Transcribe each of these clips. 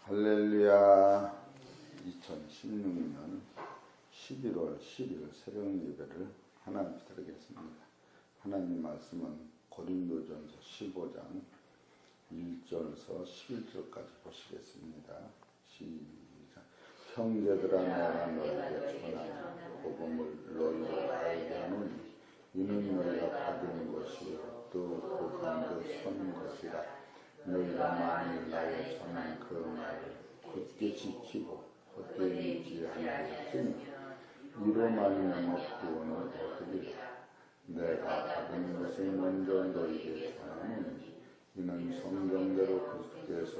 할렐루야. 2016년 11월 10일 새벽 예배를 하나님 드리겠습니다. 하나님 말씀은 고린도전서 15장 1절에서 11절까지 보시겠습니다. 시작. 형제들아, 내가 너희에게 전한 복음을 너희로 알게 하노니 이는 너희가 받은 것이 또 그 가운데 선 것이라. 너희가 만일 나의 전한 그 말을 굳게 지키고 헛되이 믿지 아니하였으면 이로 말미암아 구원을 얻으리라. 내가 받은 것을 먼저 너희에게 전하노니 이는 성경대로 그리스도께서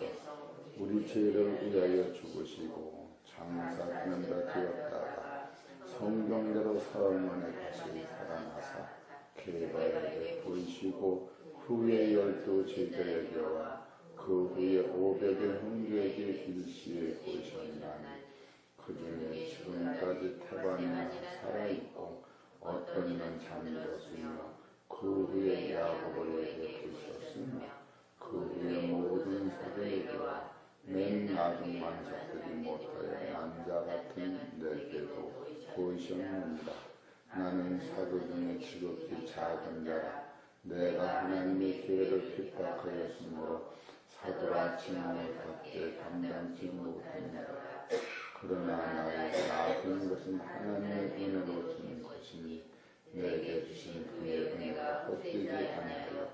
우리 죄를 위하여 죽으시고 장사되는다 되었다가 성경대로 사흘 만에 다시 살아나사 게바에게 보이시고 후에 12 제자에게와 그 후에 500의 형제에게 일시에 보이셨나니 그 중에 지금까지 태반이나 살아있고 어떤 이는 잠들었으며 그 후에 야고보에게 보이셨으며 그 후에 모든 사도에게와 맨 나중 만삭되지 못하여 난자 같은 내게도 보이셨느니라. 나는 사도 중에 지극히 작은 자라. 내가 하나님의 교회를 핍박하였으므로 사도라 칭함을 받게 감당치 못합니다. 그러나 나의 나은 것은 하나님의 은혜로 주는 것이니 내게 주신 그의 은혜가 헛되지 아니하여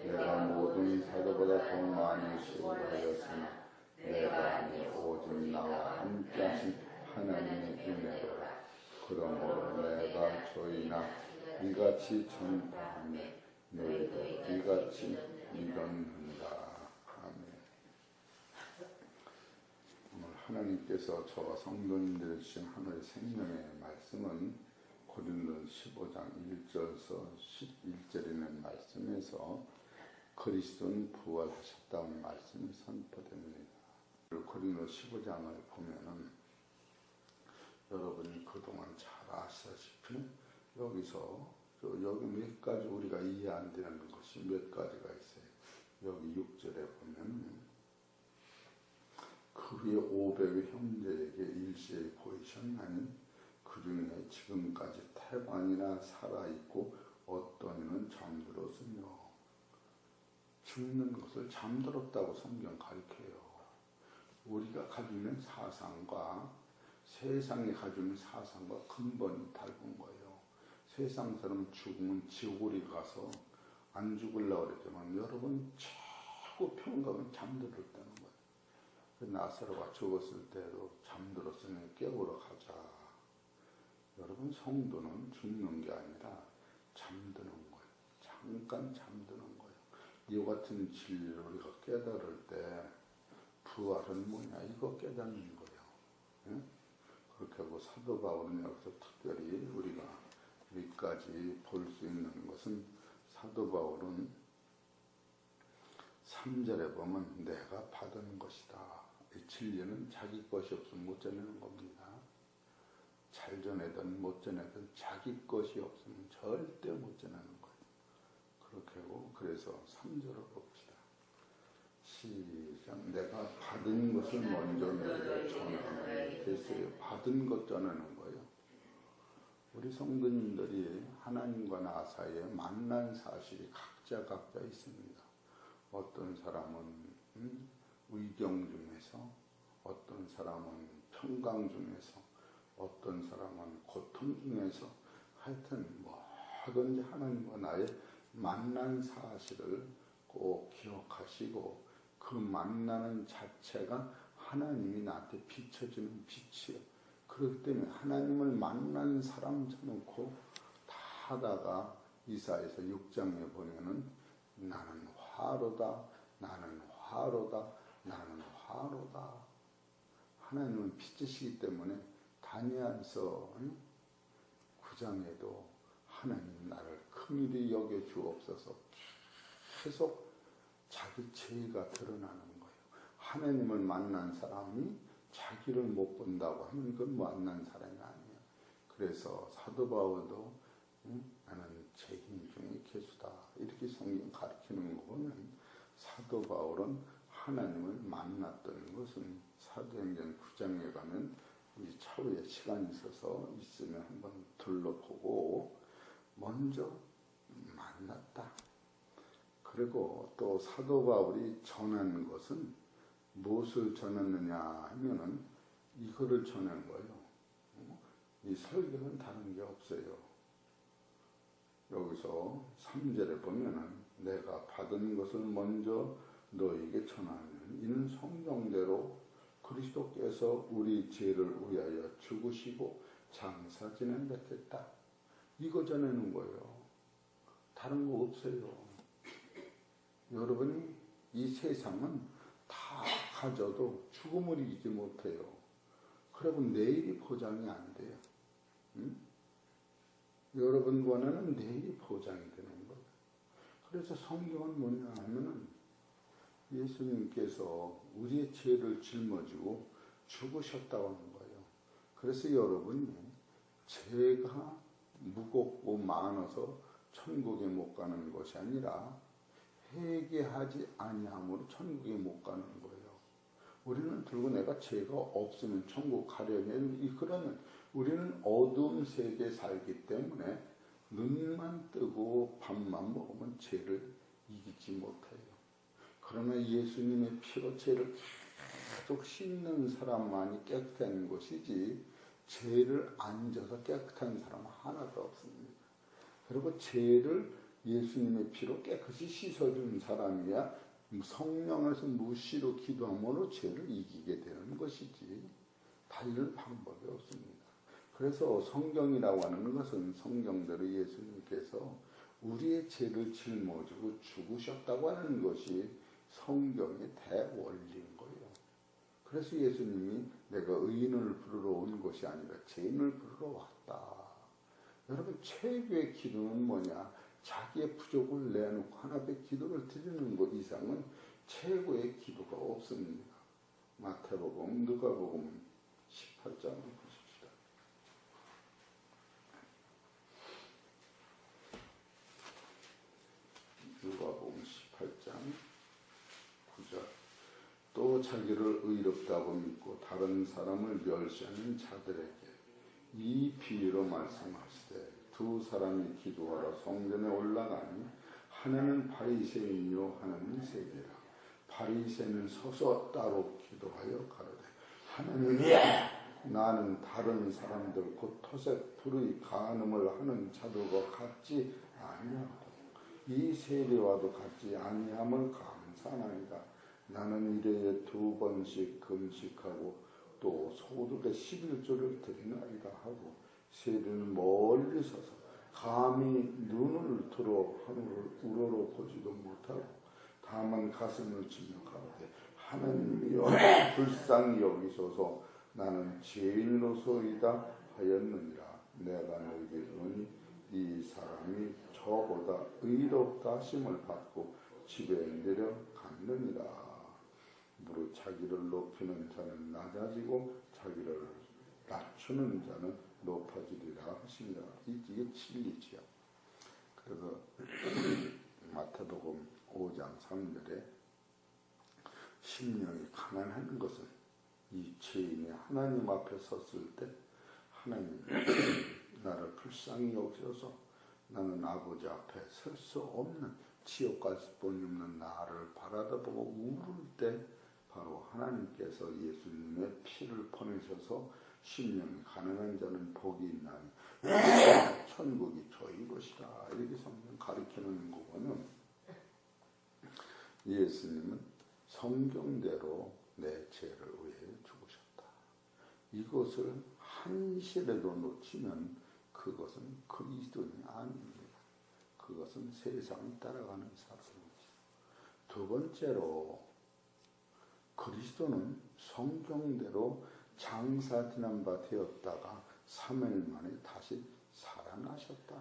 내가 모든 사도보다 더 많이 수고하였으나 내가 아니 오직 나와 함께 하신 하나님의 은혜로라. 그러므로 내가 저희나 이같이 전파하며 너희도 이같이 믿었는가. 아멘. 오늘 하나님께서 저와 성도님들에게 주신 하나님의 생명의 말씀은 고린도 15장 1절에서 11절에 있는 말씀에서 그리스도는 부활하셨다는 말씀이 선포됩니다. 고린도 15장을 보면은 여러분이 그동안 잘 아시다시피 여기 몇 가지 우리가 이해 안 되는 것이 몇 가지가 있어요. 여기 6절에 보면 그 후에 500의 형제에게 일시에 보이셨나니 그 중에 지금까지 태반이나 살아있고 어떤 이는 잠들었으며, 죽는 것을 잠들었다고 성경 가르쳐요. 우리가 가지고 있는 사상과 세상이 가지고 있는 사상과 근본이 다른 거예요. 세상 사람 죽으면 지옥에 가서 안 죽으려고 그랬지만 여러분 최고 평강은 잠들었다는 거예요. 나사로가 죽었을 때도 잠들었으니 깨우러 가자. 여러분 성도는 죽는 게 아니라 잠드는 거예요. 잠깐 잠드는 거예요. 이와 같은 진리를 우리가 깨달을 때 부활은 뭐냐 이거 깨닫는 거예요. 예? 그렇게 하고 사도 바울은 여기서 특별히 우리가 여기까지 볼 수 있는 것은 사도 바울은 3절에 보면 내가 받은 것이다. 이 진리는 자기 것이 없으면 못 전하는 겁니다. 잘 전하든 못 전하든 자기 것이 없으면 절대 못 전하는 거예요. 그렇게 하고 그래서 3절을 봅시다. 시작. 내가 받은 것을 먼저 너희에게 전하노니 됐어요. 받은 것 전하는 거예요. 우리 성도님들이 하나님과 나 사이에 만난 사실이 각자 있습니다. 어떤 사람은 의경 중에서, 어떤 사람은 평강 중에서, 어떤 사람은 고통 중에서, 하여튼 뭐든지 하나님과 나의 만난 사실을 꼭 기억하시고 그 만나는 자체가 하나님이 나한테 비춰주는 빛이에요. 그렇기 때문에 하나님을 만난 사람 쳐놓고 다 하다가 이사야서 6장에 보면은 나는 화로다, 나는 화로다, 나는 화로다. 하나님은 빛이시기 때문에 다니엘서 9장에도 하나님 나를 긍휼히 여겨 주옵소서 계속 자기 죄가 드러나는 거예요. 하나님을 만난 사람이 자기를 못 본다고 하면 그건 만난 사람이 아니에요. 그래서 사도 바울도 나는 죄인 중에 괴수다 이렇게 성경 가르치는 거 보면 사도 바울은 하나님을 만났던 것은 극장에 가면 우리 차후에 시간이 있으면 한번 둘러보고 먼저 만났다. 그리고 또 사도 바울이 전한 것은 무엇을 전했느냐 하면은 이거를 전한 거예요. 이 설교는 다른 게 없어요. 여기서 3절에 보면은 내가 받은 것을 먼저 너에게 전하면 이는 성경대로 그리스도께서 우리 죄를 위하여 죽으시고 장사 지낸다했다. 이거 전하는 거예요. 다른 거 없어요. 여러분이 이 세상은 다 가져도 죽음을 이기지 못해요. 그러면 내일이 보장이 안 돼요. 응? 여러분과는 내일이 보장이 되는 거예요. 그래서 성경은 뭐냐 하면은 예수님께서 우리의 죄를 짊어지고 죽으셨다고 하는 거예요. 그래서 여러분이 죄가 무겁고 많아서 천국에 못 가는 것이 아니라 회개하지 아니함으로 천국에 못 가는 거예요. 우리는 들고 내가 죄가 없으면 천국 가려면 그러면 우리는 어두운 세계에 살기 때문에 눈만 뜨고 밥만 먹으면 죄를 이기지 못해요. 그러나 예수님의 피로 죄를 계속 씻는 사람만이 깨끗한 것이지 죄를 안 져서 깨끗한 사람은 하나도 없습니다. 그리고 죄를 예수님의 피로 깨끗이 씻어준 사람이야 성령에서 무시로 기도함으로 죄를 이기게 되는 것이지 다른 방법이 없습니다. 그래서 성경이라고 하는 것은 성경대로 예수님께서 우리의 죄를 짊어지고 죽으셨다고 하는 것이 성경의 대원리인 거예요. 그래서 예수님이 내가 의인을 부르러 온 것이 아니라 죄인을 부르러 왔다. 여러분 최고의 기도는 뭐냐? 자기의 부족을 내놓고 하나님의 기도를 드리는 것 이상은 최고의 기도가 없습니다. 마태복음, 누가복음 18장을 보십시다. 누가복음 18장 9절 또 자기를 의롭다고 믿고 다른 사람을 멸시하는 자들에게 이 비유로 말씀하시되 두 사람이 기도하러 성전에 올라가니 하나는 바리새인이요 하나는 세리라. 바리새인은 서서 따로 기도하여 가로되 하나님 나는 다른 사람들 곧 토색 불의 간음을 하는 자들과 같지 아니하고 이 세리와도 같지 아니함을 감사하나이다. 나는 일회에 2번씩 금식하고 또 소득의 11조를 드리나이다 하고 세리는 멀리 서서 감히 눈을 들어 하늘을 우러러 보지도 못하고 다만 가슴을 치며 가로되 하나님이여 불쌍히 여기소서 나는 죄인으로서이다 하였느니라. 내가 너에게 이르노니 이 사람이 저보다 의롭다 하심을 받고 집에 내려갔느니라. 무릇 자기를 높이는 자는 낮아지고 자기를 낮추는 자는 높아지리라 하시니라. 이게 진리지요. 그래서 마태복음 5장 3절에 심령이 가난한 것은 이 죄인이 하나님 앞에 섰을 때 하나님 나를 불쌍히 여기셔서 나는 아버지 앞에 설 수 없는 지옥 갈 수뿐이 없는 나를 바라다보고 울을 때 바로 하나님께서 예수님의 피를 보내셔서 심령이 가난한 자는 복이 있나니 천국이 저희 것이다. 이렇게 성경 가르치는 거 보면 예수님은 성경대로 내 죄를 위해 죽으셨다. 이것을 한시라도 놓치면 그것은 그리스도인이 아닙니다. 그것은 세상을 따라가는 사람이죠. 두 번째로 그리스도는 성경대로 장사 지난 바 되었다가 3일 만에 다시 살아나셨다.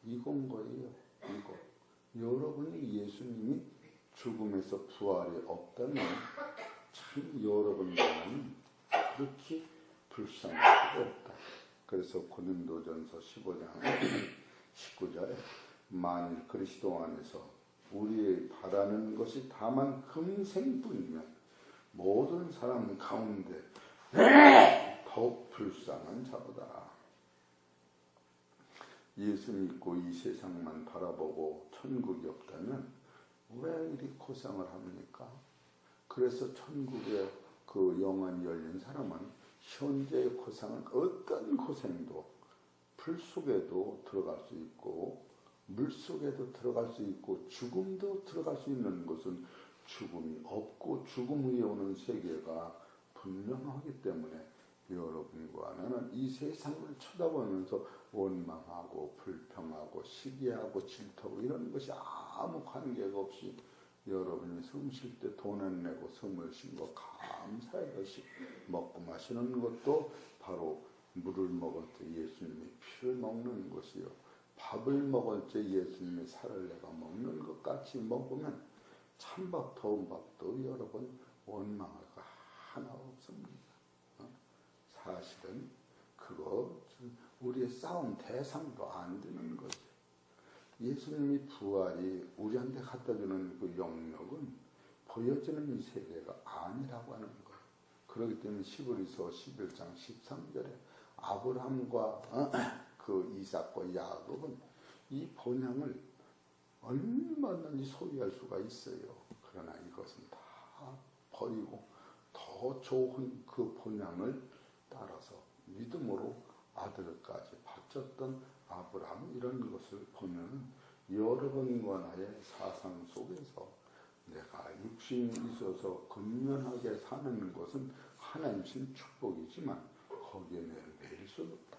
이건 거예요. 이거. 여러분이 예수님이 죽음에서 부활이 없다면 참 여러분과는 그렇게 불쌍할 수가 없다. 그래서 고린도전서 15장 19절에 만일 그리스도 안에서 우리의 바라는 것이 다만 금생뿐이면 모든 사람 가운데 더욱 불쌍한 자보다. 예수 믿고 이 세상만 바라보고 천국이 없다면 왜 이리 고생을 합니까? 그래서 천국에 그 영안이 열린 사람은 현재의 고생은 어떤 고생도 불 속에도 들어갈 수 있고 물 속에도 들어갈 수 있고 죽음도 들어갈 수 있는 것은 죽음이 없고 죽음 후에 오는 세계가 분명하기 때문에 여러분과 나는 이 세상을 쳐다보면서 원망하고 불평하고 시기하고 질투하고 이런 것이 아무 관계가 없이 여러분이 숨 쉴 때 돈을 내고 숨을 쉰 거 감사의 것이 먹고 마시는 것도 바로 물을 먹을 때 예수님이 피를 먹는 것이요 밥을 먹을 때 예수님이 살을 내가 먹는 것 같이 먹으면 찬밥 더운 밥도 여러분 원망할 거 하나 없습니다. 사실은 그거 우리의 싸움 대상도 안 되는 거죠. 예수님이 부활이 우리한테 갖다 주는 그 영역은 보여지는 이 세계가 아니라고 하는 거예요. 그렇기 때문에 히브리서 11장 13절에 아브라함과 그 이삭과 야곱은 이 본향을 얼마든지 소유할 수가 있어요. 그러나 이것은 다 버리고 더 좋은 그 본향을 따라서 믿음으로 아들까지 바쳤던 아브라함 이런 것을 보면 여러분과 나의 사상 속에서 내가 육신이 있어서 근면하게 사는 것은 하나님 신 축복이지만 거기에 내 매일 수 없다.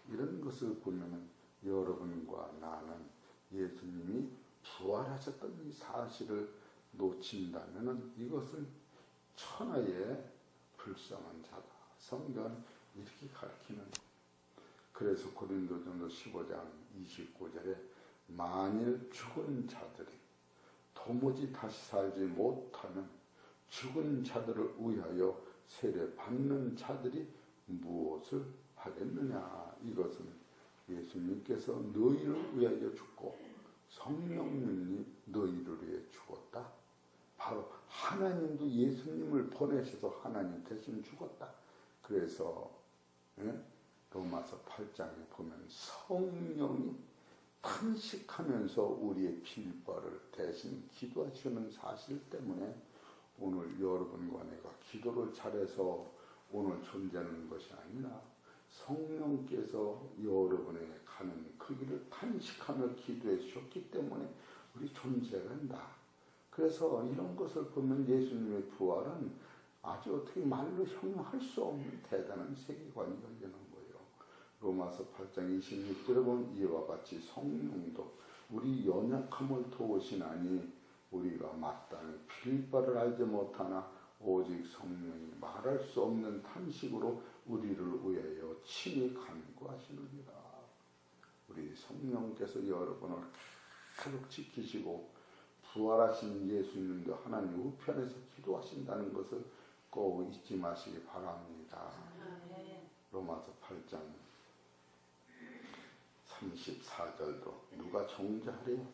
이런 것을 보면 여러분과 나는 예수님이 부활하셨던 이 사실을 놓친다면 이것은 천하의 불쌍한 자다. 성경은 이렇게 가르치는. 그래서 고린도전서 15장 29절에 만일 죽은 자들이 도무지 다시 살지 못하면 죽은 자들을 위하여 세례 받는 자들이 무엇을 하겠느냐. 이것은 예수님께서 너희를 위하여 죽고 성령님이 너희를 위해 죽었다. 바로 하나님도 예수님을 보내셔서 하나님 대신 죽었다. 그래서 로마서 8장에 보면 성령이 탄식하면서 우리의 빌바를 대신 기도하시는 사실 때문에 오늘 여러분과 내가 기도를 잘해서 오늘 존재하는 것이 아니라 성령께서 여러분의 가는 그 길을 탄식하며 기도해 주셨기 때문에 우리 존재가 한다. 그래서 이런 것을 보면 예수님의 부활은 아주 어떻게 말로 형용할 수 없는 대단한 세계관이 열리는 거예요. 로마서 8장 26절에 보면 이와 같이 성령도 우리 연약함을 도우시나니 우리가 마땅히 빌 바를 알지 못하나 오직 성령이 말할 수 없는 탄식으로 우리를 위하여 친히 간구하시느니라. 우리 성령께서 여러분을 계속 지키시고 부활하신 예수님도 하나님 우편에서 기도하신다는 것을 꼭 잊지 마시기 바랍니다. 로마서 8장 34절도 누가 정죄하리요?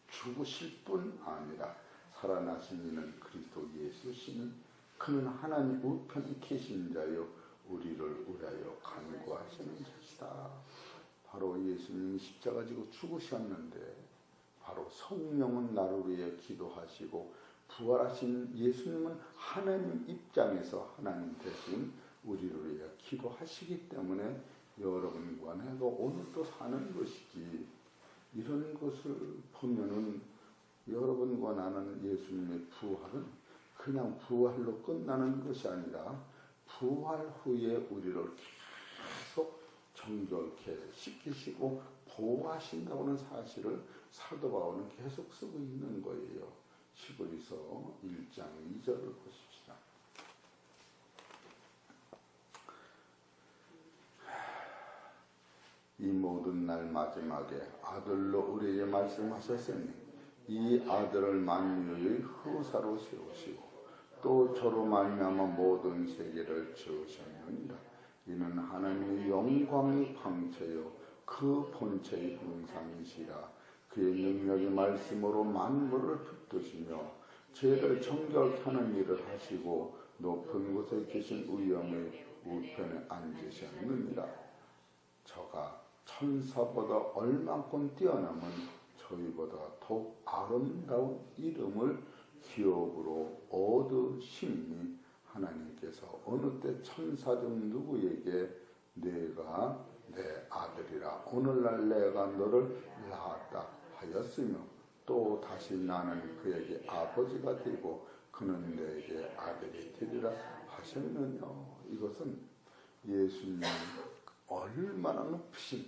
죽으실 뿐 아니라 살아나신 이는 그리스도 예수시니 그는 하나님 우편에 계신 자요 우리를 위하여 간구하시는 자시다. 바로 예수님이 십자가 지고 죽으셨는데 바로 성령은 나를 위해 기도하시고 부활하신 예수님은 하나님 입장에서 하나님 대신 우리를 위해 기도하시기 때문에 여러분과 내가 오늘도 사는 것이지. 이런 것을 보면은 여러분과 나는 예수님의 부활은 그냥 부활로 끝나는 것이 아니라 부활 후에 우리를 계속 정결케 시키시고 보호하신다는 사실을 사도 바울은 계속 쓰고 있는 거예요. 히브리서 1장 2절을 보십시다. 이 모든 날 마지막에 아들로 우리에게 말씀하셨으니 이 아들을 만유의 후사로 세우시고 또 저로 말미암아 모든 세계를 지으셨느니라. 이는 하나님의 영광의 광채요 그 본체의 형상이시라. 그의 능력의 말씀으로 만물을 붙드시며 죄를 정결케 하는 일을 하시고 높은 곳에 계신 위엄의 우편에 앉으셨느니라. 저가 천사보다 얼만큼 뛰어나면 저희보다 더욱 아름다운 이름을 기업으로 얻으심이 하나님께서 어느 때 천사 중 누구에게 내가 내 아들이라 오늘날 내가 너를 낳았다 하였으며 또 다시 나는 그에게 아버지가 되고 그는 내게 아들이 되리라 하셨느냐. 이것은 예수님이 얼마나 높으신,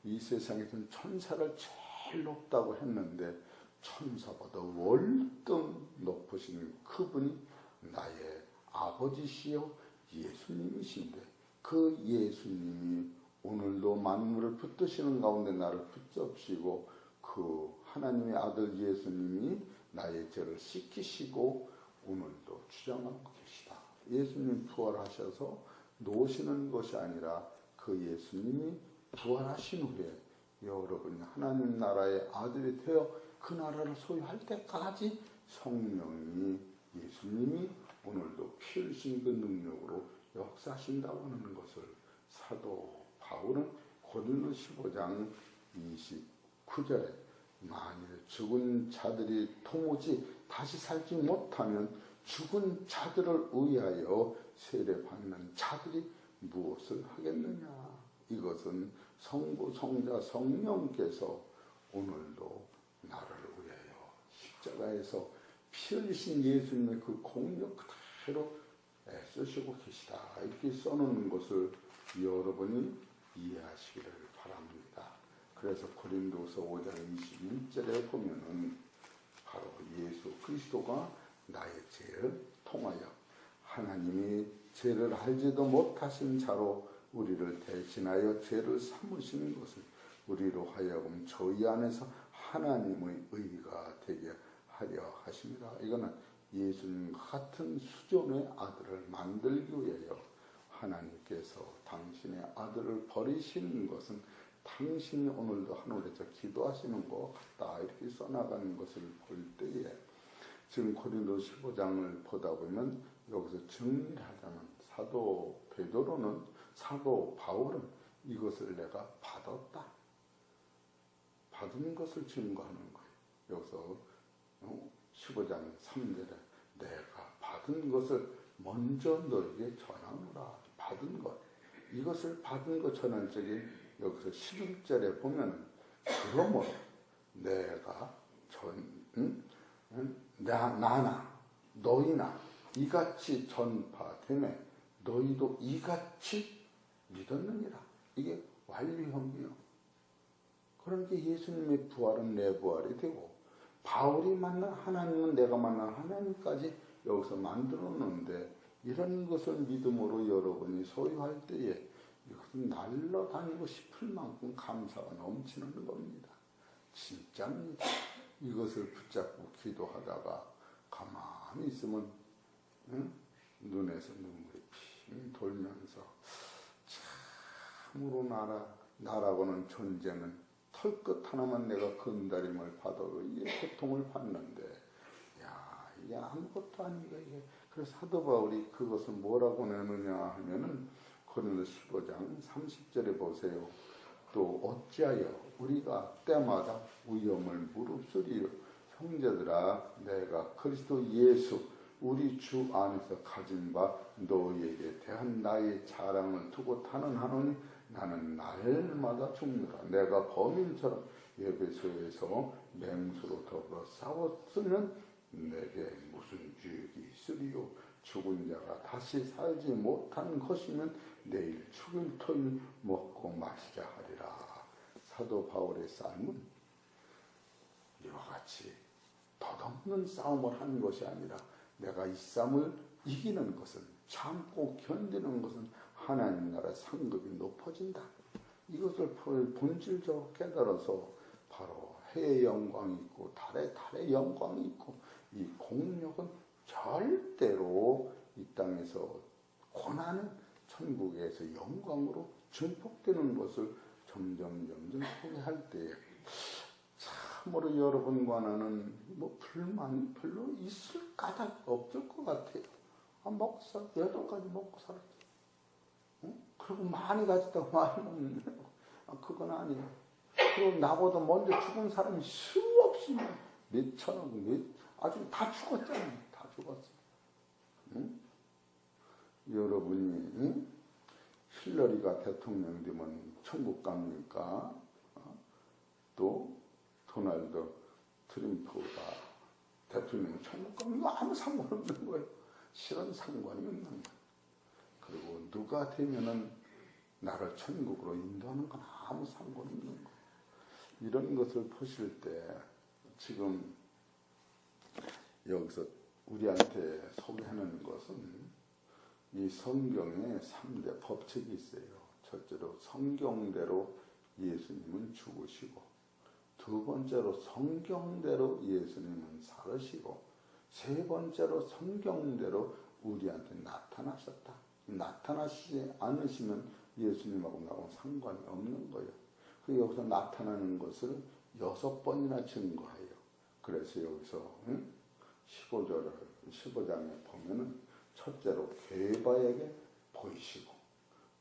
이 세상에서는 천사를 제일 높다고 했는데 천사보다 월등 높으신 그분이 나의 아버지시요 예수님이신데, 그 예수님이 오늘도 만물을 붙드시는 가운데 나를 붙잡으시고 그 하나님의 아들 예수님이 나의 죄를 씻기시고 오늘도 주장하고 계시다. 예수님 부활하셔서 놓으시는 것이 아니라 그 예수님이 부활하신 후에 여러분이 하나님 나라의 아들이 되어 그 나라를 소유할 때까지 성령이, 예수님이 오늘도 피 흘리신 그 능력으로 역사하신다고 하는 것을 사도 바울은 고린도서 15장 29절에 만일 죽은 자들이 도무지 다시 살지 못하면 죽은 자들을 위하여 세례받는 자들이 무엇을 하겠느냐. 이것은 성부, 성자, 성령께서 오늘도 나를 위하여 십자가에서 피 흘리신 예수님의 그 공력 그대로 애쓰시고 계시다. 이렇게 써놓는 것을 여러분이 이해하시기를 바랍니다. 그래서 고린도서 5장 21절에 보면은 바로 예수 그리스도가 나의 죄를 통하여 하나님이 죄를 알지도 못하신 자로 우리를 대신하여 죄를 삼으시는 것을 우리로 하여금 저희 안에서 하나님의 의가 되게 하려 하십니다. 이거는 예수님과 같은 수준의 아들을 만들기 위하여 하나님께서 당신의 아들을 버리시는 것은 당신이 오늘도 하늘에서 기도하시는 것 같다. 이렇게 써나가는 것을 볼 때에 지금 고린도서 15장을 보다 보면 여기서 정리를 하자면 사도 베드로는, 사도 바울은 이것을 내가 받았다. 받은 것을 증거하는 거예요. 여기서 15장 3절에 내가 받은 것을 먼저 너에게 전하노라. 받은 것. 이것을 받은 것 전할 적에 여기서 11절에 보면 그러므로 내가 나나 너희나 이같이 전파되매 너희도 이같이 믿었느니라. 이게 완료형이요. 그러니까 예수님의 부활은 내 부활이 되고 바울이 만난 하나님은 내가 만난 하나님까지 여기서 만들었는데 이런 것을 믿음으로 여러분이 소유할 때에 이것은 날라다니고 싶을 만큼 감사가 넘치는 겁니다. 진짜입니다. 이것을 붙잡고 기도하다가 가만히 있으면 눈에서 눈물이 핑 돌면서 참으로 나라고는 존재는 털끝 하나만 내가 건드림을 받아도 이 고통을 받는데 야 이게 아무것도 아니가 이게. 그래서 사도 바울이 그것을 뭐라고 내느냐 하면은 고린도서 15장 30절에 보세요. 또 어찌하여 우리가 때마다 위험을 무릅쓰리요. 형제들아 내가 그리스도 예수 우리 주 안에서 가진 바 너희에게 대한 나의 자랑을 두고 탄원하노니 나는 날마다 죽느라. 내가 범인처럼 에베소에서 맹수로 더불어 싸웠으면 내게 무슨 죄악이 있으리요. 죽은 자가 다시 살지 못한 것이면 내일 죽을 터이 먹고 마시자 하리라. 사도 바울의 삶은 이와 같이 덧없는 싸움을 하는 것이 아니라 내가 이 싸움을 이기는 것은, 참고 견디는 것은 하나님 나라 상급이 높아진다. 이것을 본질적으로 깨달아서 바로 해의 영광이 있고 달의 영광이 있고 이 공력은 절대로 이 땅에서 고난은 천국에서 영광으로 증폭되는 것을 점점 소개할 때에 참으로 여러분과 나는 뭐 불만 별로 있을 까닭 없을 것 같아요. 목사 8가지 먹고 살았지. 그리고 많이 가졌다고 많이 그건 아니에요. 그리고 나보다 먼저 죽은 사람이 수없이 몇 천억, 아주 다 죽었잖아요. 다 죽었어. 응? 여러분이 힐러리가 대통령 되면 천국 갑니까? 또 도널드 트럼프가 대통령 천국 가면 이거 아무 상관없는 거예요. 실은 상관이 없는 거예요. 그리고 누가 되면은 나를 천국으로 인도하는 건 아무 상관없는 거예요. 이런 것을 보실 때 지금 여기서 우리한테 소개하는 것은 이 성경에 3대 법칙이 있어요. 첫째로 성경대로 예수님은 죽으시고, 두 번째로 성경대로 예수님은 살으시고, 세 번째로 성경대로 우리한테 나타나셨다. 나타나시지 않으시면 예수님하고 나하고 상관이 없는 거예요. 그 여기서 나타나는 것을 6번이나 증거해요. 그래서 여기서 15장에 보면은 첫째로 게바에게 보이시고,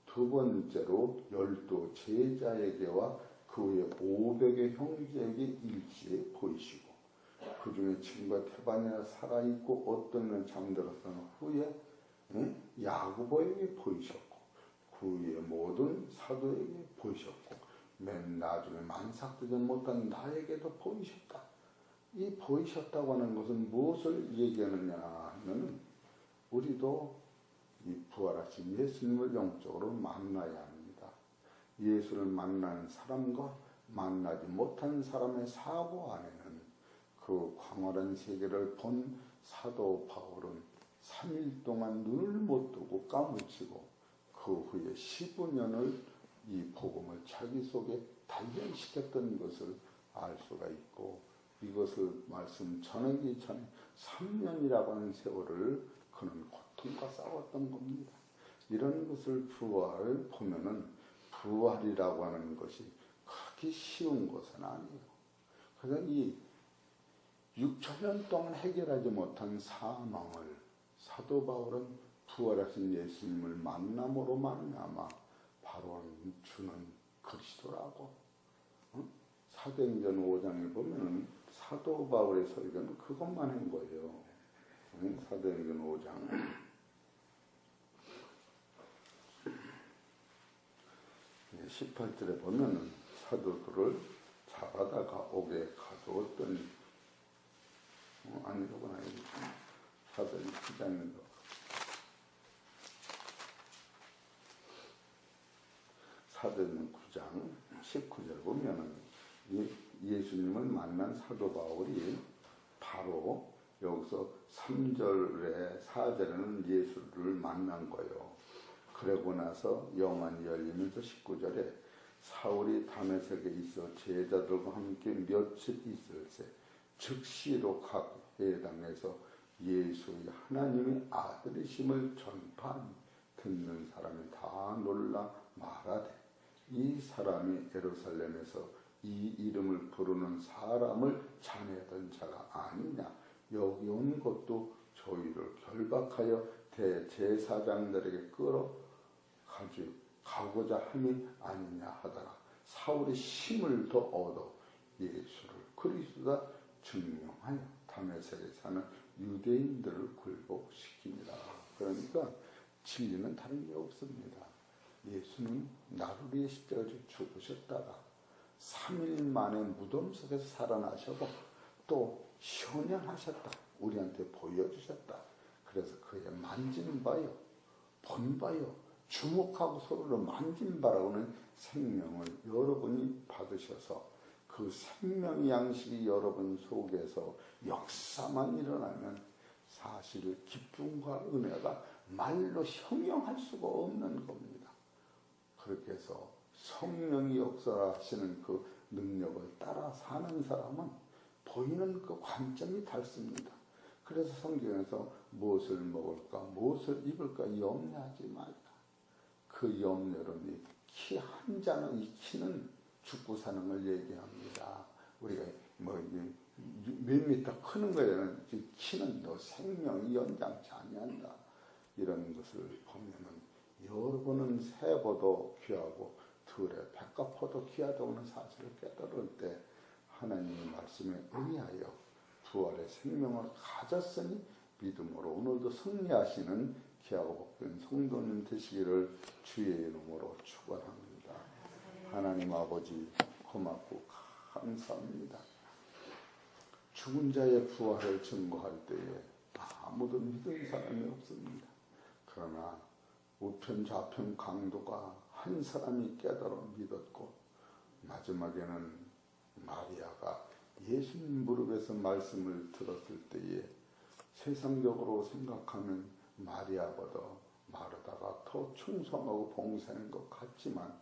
두 번째로 12 제자에게와 그 후에 500의 형제에게 일시에 보이시고, 그 중에 친구가 태반이나 살아있고 어떤 면 잠들었던 후에 야고보에게 보이셨고, 그 후에 모든 사도에게 보이셨고, 맨 나중에 만삭되지 못한 나에게도 보이셨다. 이 보이셨다고 하는 것은 무엇을 얘기하느냐 하면, 우리도 이 부활하신 예수님을 영적으로 만나야 합니다. 예수를 만난 사람과 만나지 못한 사람의 사고 안에는 그 광활한 세계를 본 사도 바울은 3일 동안 눈을 못 뜨고 까무치고 그 후에 15년을 이 복음을 자기 속에 단련시켰던 것을 알 수가 있고, 이것을 말씀 전하기 전에 3년이라고 하는 세월을 그는 고통과 싸웠던 겁니다. 이런 것을 부활을 보면은 부활이라고 하는 것이 그렇게 쉬운 것은 아니에요. 그래서 이 6천년 동안 해결하지 못한 사망을 사도 바울은 부활하신 예수님을 만남으로 말미암아 바로 주는 그리스도라고. 사도행전 5장에 보면은 사도 바울의 설교는 그것만 한 거예요. 사도행전 5장 18절에 보면은 사도들을 잡아다가 옥에 가두었더니 아니로구나. 사도행 9장인가. 사도행 9장 19절 보면은 예수님을 만난 사도 바울이 바로 여기서 3절에 4절에는 예수를 만난 거예요. 그러고 나서 영안이 열리면서 19절에 사울이 다메섹에 있어 제자들과 함께 며칠 있을새 즉시로 각 회당에서 예수의 하나님의 아들이심을 전파하니 듣는 사람이 다 놀라 말하되, 이 사람이 예루살렘에서 이 이름을 부르는 사람을 찬해하던 자가 아니냐. 여기 온 것도 저희를 결박하여 대제사장들에게 끌어가고자 함이 아니냐 하더라. 사울이 힘을 더 얻어 예수를 그리스도다 증명하여 다메섹에 사는 유대인들을 굴복시킵니다. 그러니까 진리는 다른 게 없습니다. 예수는 나를 위해 십자가에 죽으셨다가 3일 만에 무덤 속에서 살아나셔고 또 현현하셨다. 우리한테 보여주셨다. 그래서 그의 만진 바요, 본 바요, 주목하고 서로를 만진 바라고는 생명을 여러분이 받으셔서 그 생명 양식이 여러분 속에서 역사만 일어나면 사실 기쁨과 은혜가 말로 형용할 수가 없는 겁니다. 그렇게 해서 성령이 역사하시는 그 능력을 따라 사는 사람은 보이는 그 관점이 닳습니다. 그래서 성경에서 무엇을 먹을까, 무엇을 입을까 염려하지 말라. 그 염려는 키 한 자는, 이 키는 죽고 사는 걸 얘기합니다. 우리가 몇 미터 크는 거에는 키는 너 생명이 연장치 아니한다. 이런 것을 보면은 여러분은 새보도 귀하고 들의 백합화도 귀하다는 사실을 깨달을 때 하나님의 말씀에 의하여 부활의 생명을 가졌으니 믿음으로 오늘도 승리하시는 귀하고 복된 성도님 되시기를 주의 이름으로 축원합니다. 하나님 아버지 고맙고 감사합니다. 죽은 자의 부활을 증거할 때에 아무도 믿은 사람이 없습니다. 그러나 우편 좌편 강도가 한 사람이 깨달아 믿었고 마지막에는 마리아가 예수님 무릎에서 말씀을 들었을 때에 세상적으로 생각하면 마리아보다 마르다가 더 충성하고 봉사한 것 같지만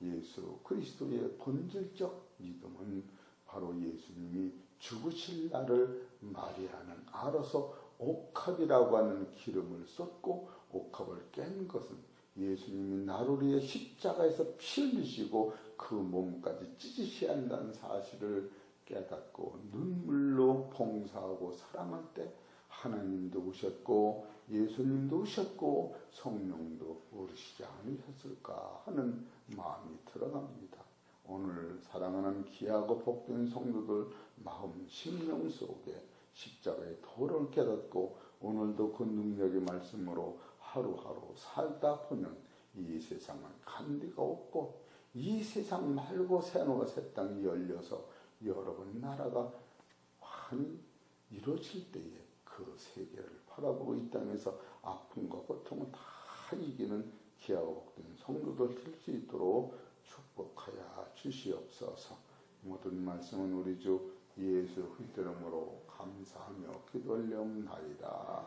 예수 그리스도의 본질적 믿음은 바로 예수님이 죽으실 날을 마리아는 알아서 옥합이라고 하는 기름을 쏟고 옥합을 깬 것은 예수님이 나루리의 십자가에서 피 흘리시고 그 몸까지 찢으셔야 한다는 사실을 깨닫고 눈물로 봉사하고 사랑할 때 하나님도 오셨고 예수님도 오셨고 성령도 오르시지 않으셨을까 하는 마음이 들어갑니다. 오늘 사랑하는 귀하고 복된 성도들 마음 심령 속에 십자가의 도를 깨닫고 오늘도 그 능력의 말씀으로 하루하루 살다 보면 이 세상은 간디가 없고 이 세상 말고 새하늘과 새 땅이 열려서 여러분 나라가 환히 이루어질 때에 그 세계를 바라보고 이 땅에서 아픔과 고통을 다 이기는 귀하고 복된 성도들 될 수 있도록 축복하여 주시옵소서. 모든 말씀은 우리 주 예수 그리스도 이름으로 감사하며 기도 올려옵나이다.